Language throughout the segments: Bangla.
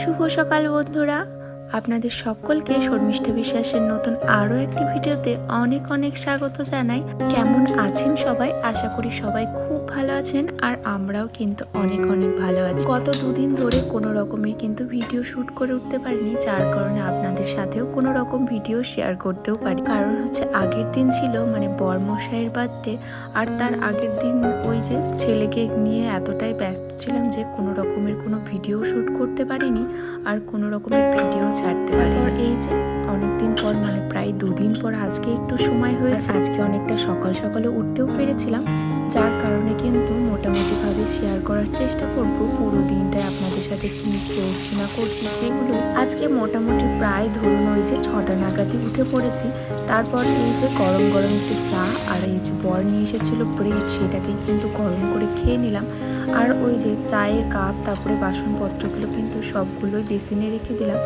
শুভ সকাল বন্ধুরা, আপনাদের সকলকে শর্মিষ্ঠা বিশ্বাসের নতুন আরও একটি ভিডিওতে অনেক অনেক স্বাগত জানাই। কেমন আছেন সবাই? আশা করি সবাই খুব ভালো আছেন, আর আমরাও কিন্তু অনেক অনেক ভালো আছি। গত দুদিন ধরে কোনো রকমের কিন্তু ভিডিও শ্যুট করে উঠতে পারিনি, যার কারণে আপনাদের সাথেও কোনো রকম ভিডিও শেয়ার করতেও পারি। কারণ হচ্ছে আগের দিন ছিল বরমশাইয়ের বার্থডে, আর তার আগের দিন ওই যে ছেলেকে নিয়ে এতটাই ব্যস্ত ছিলাম যে কোনো রকমের কোনো ভিডিও শ্যুট করতে পারিনি, আর কোনো রকমের ভিডিও ছাড়তে পারি। এই যে অনেকদিন পর প্রায় দুদিন পর আজকে একটু সময় হয়েছে। আজকে অনেকটা সকাল সকালে উঠতেও পেরেছিলাম, যার কারণে কিন্তু মোটামুটিভাবে শেয়ার করার চেষ্টা করব পুরো দিনটায় আপনাদের সাথে কি করছি না করছি সেগুলো। আজকে মোটামুটি প্রায় ধরুন ওই যে 6টা নাগাদই উঠে পড়েছি। তারপর এই যে গরম গরম একটু চা, আর এই যে বর নিয়ে এসেছিল ব্রেড, সেটাকে কিন্তু গরম করে খেয়ে নিলাম। আর ওই যে চায়ের কাপ, তারপরে বাসনপত্রগুলো কিন্তু সবগুলোই বেসিনে রেখে দিলাম।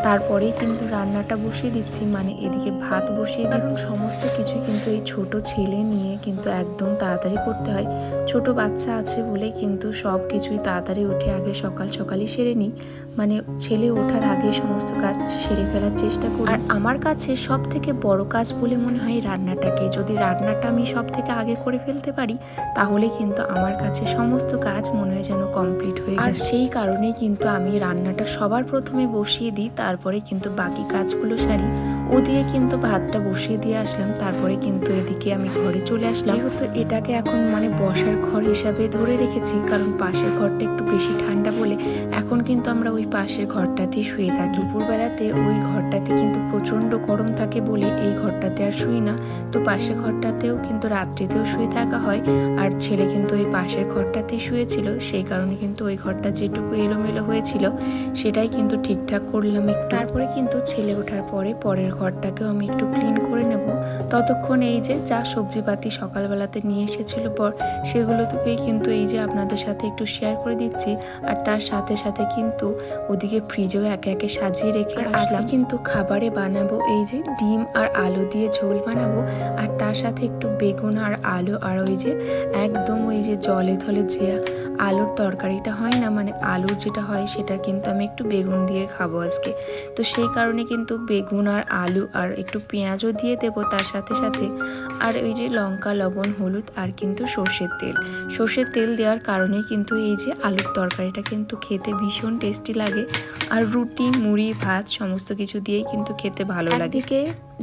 তারপরেই কিন্তু রান্নাটা বসিয়ে দিচ্ছি, এদিকে ভাত বসিয়ে দিলাম। সমস্ত কিছুই কিন্তু এই ছোট ছেলে নিয়ে কিন্তু একদম তাড়াতাড়ি করতে হয়। ছোট বাচ্চা আছে বলে কিন্তু সব কিছুই তাড়াতাড়ি উঠে আগে সকাল সকালই সেরে নিই, ছেলে ওঠার আগে সমস্ত কাজ সেরে ফেলার চেষ্টা করি। আর আমার কাছে সব থেকে বড় কাজ বলে মনে হয় রান্নাটাকে। যদি রান্নাটা আমি সব থেকে আগে করে ফেলতে পারি, তাহলে কিন্তু আমার কাছে সমস্ত কাজ মনে হয় যেন কমপ্লিট হয়ে গেছে। আর সেই কারণেই কিন্তু আমি রান্নাটা সবার প্রথমে বসিয়ে দিই, তারপরে কিন্তু বাকি কাজগুলো সারি। ওদিকে কিন্তু ভাতটা বসিয়ে দিয়ে আসলাম, তারপরে কিন্তু এদিকে আমি ঘরে চলে আসলাম। যেহেতু এটাকে এখন বসার ঘর হিসাবে ধরে রেখেছি, কারণ পাশের ঘরটা একটু বেশি ঠান্ডা বলে এখন কিন্তু আমরা ওই পাশের ঘরটাতেই শুয়ে থাকি। দুপুরবেলাতে ওই ঘরটাতে কিন্তু প্রচণ্ড গরম থাকে বলে এই ঘরটাতে আর শুই না, তো পাশের ঘরটাতেও কিন্তু রাত্রিতেও শুয়ে থাকা হয়। আর ছেলে কিন্তু ওই পাশের ঘরটাতেই শুয়েছিল, সেই কারণে কিন্তু ওই ঘরটা যেটুকু এলোমেলো হয়েছিল সেটাই কিন্তু ঠিকঠাক করলাম একটু। তারপরে কিন্তু ছেলে ওঠার পরে পরের ঘরটাকেও আমি একটু ক্লিন করে নেব। ততক্ষণ এই যে যা সবজিপাতি সকালবেলাতে নিয়ে এসেছিল পর, সেগুলো থেকেই কিন্তু এই যে আপনাদের সাথে একটু শেয়ার করে দিচ্ছি। আর তার সাথে সাথে কিন্তু ওদিকে ফ্রিজেও একে একে সাজিয়ে রেখে আসলাম। কিন্তু খাবারে বানাবো এই যে ডিম আর আলু দিয়ে ঝোল বানাবো, আর তার সাথে একটু বেগুন আর আলু, আর ওই যে একদম ওই যে জলে থলে যে আলুর তরকারিটা হয় না, আলুর যেটা হয় সেটা কিন্তু আমি একটু বেগুন দিয়ে খাবো আজকে। তো সেই কারণে কিন্তু বেগুন আর আলু আর একটু পেঁয়াজও দিয়ে দেবো তার সাথে সাথে। আর ওই যে লঙ্কা, লবণ, হলুদ, আর কিন্তু সর্ষের তেল দেওয়ার কারণে কিন্তু এই যে আলুর তরকারিটা কিন্তু খেতে ভীষণ টেস্টি লাগে। আর রুটি, মুড়ি, ভাত সমস্ত কিছু দিয়েই কিন্তু খেতে ভালো লাগে। একদিকে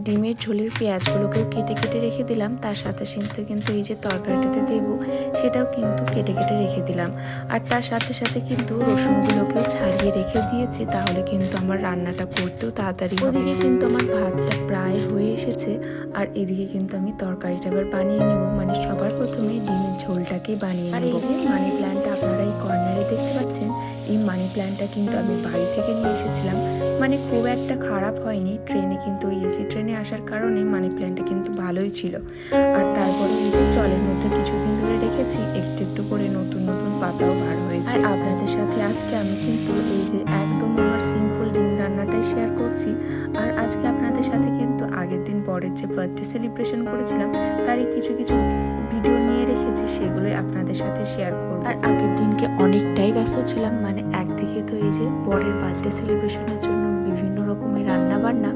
ডিমের ঝোলের পেঁয়াজগুলোকেও কেটে কেটে রেখে দিলাম, তার সাথে সাথে কিন্তু এই যে তরকারিটাতে দেবো সেটাও কিন্তু কেটে কেটে রেখে দিলাম। আর তার সাথে সাথে কিন্তু রসুনগুলোকেও ছাড়িয়ে রেখে দিয়েছি, তাহলে কিন্তু আমার রান্নাটা করতেও তাড়াতাড়ি। ওদিকে কিন্তু আমার ভাতটা প্রায় হয়ে এসেছে, আর এদিকে কিন্তু আমি তরকারিটা এবার বানিয়ে নেব। সবার প্রথমে ডিমের ঝোলটাকেই বানিয়ে নেব। আর এই যে মানি প্ল্যান্টটা আপনারা এই কর্নারে দেখতে পাচ্ছেন, এই মানি প্ল্যান্টটা কিন্তু আমি বাড়ি থেকে নিয়ে এসেছিলাম। খুব একটা খারাপ হয়নি। ট্রেনে কিন্তু ওই এসি ট্রেনে আসার কারণে মানি প্ল্যান্টটা কিন্তু ভালোই ছিল। আর তারপরে এই যে জলের মধ্যে কিছুদিন ধরে রেখেছি, একটু একটু করে নতুন নতুন পাতাও বার হয়েছে। আর আপনাদের সাথে আজকে আমি কিন্তু এই যে একদম আমার সিম্পল ডিম রান্নাটাই শেয়ার করছি। আর আজকে আপনাদের সাথে কিন্তু আগের দিন বরের যে বার্থডে সেলিব্রেশন করেছিলাম তারই কিছু কিছু ভিডিও নিয়ে রেখেছি, সেগুলোই আপনাদের সাথে শেয়ার করব। আর আগের দিনকে অনেকটাই ব্যস্ত ছিলাম, একদিকে তো এই যে বরের বার্থডে সেলিব্রেশনের জন্য বিভিন্ন রকমের রান্না বান্না,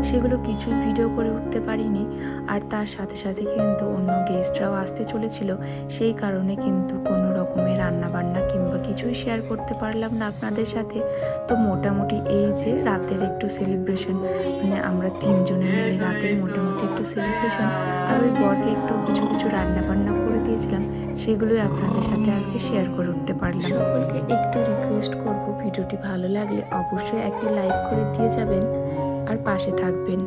সেগুলো কিছুই ভিডিও করে উঠতে পারিনি। আর তার সাথে সাথে কিন্তু অন্য গেস্টরাও আসতে চলেছিল, সেই কারণে কিন্তু কোনো রকমের রান্না বান্না কিংবা কিছুই শেয়ার করতে পারলাম না আপনাদের সাথে। তো মোটামুটি এই যে রাতের একটু সেলিব্রেশন, আমরা তিনজনে মিলে রাতের মোটামুটি একটু সেলিব্রেশন, আর ওই বরকে একটু কিছু কিছু রান্না বান্না করে দিয়েছিলাম, সেগুলোই আপনাদের সাথে আজকে শেয়ার করে উঠতে পারলাম। সকলকে একটু রিকোয়েস্ট করব, ভিডিওটি ভালো লাগলে অবশ্যই একটি লাইক করে দিয়ে যাবেন আর পাশে থাকবেন।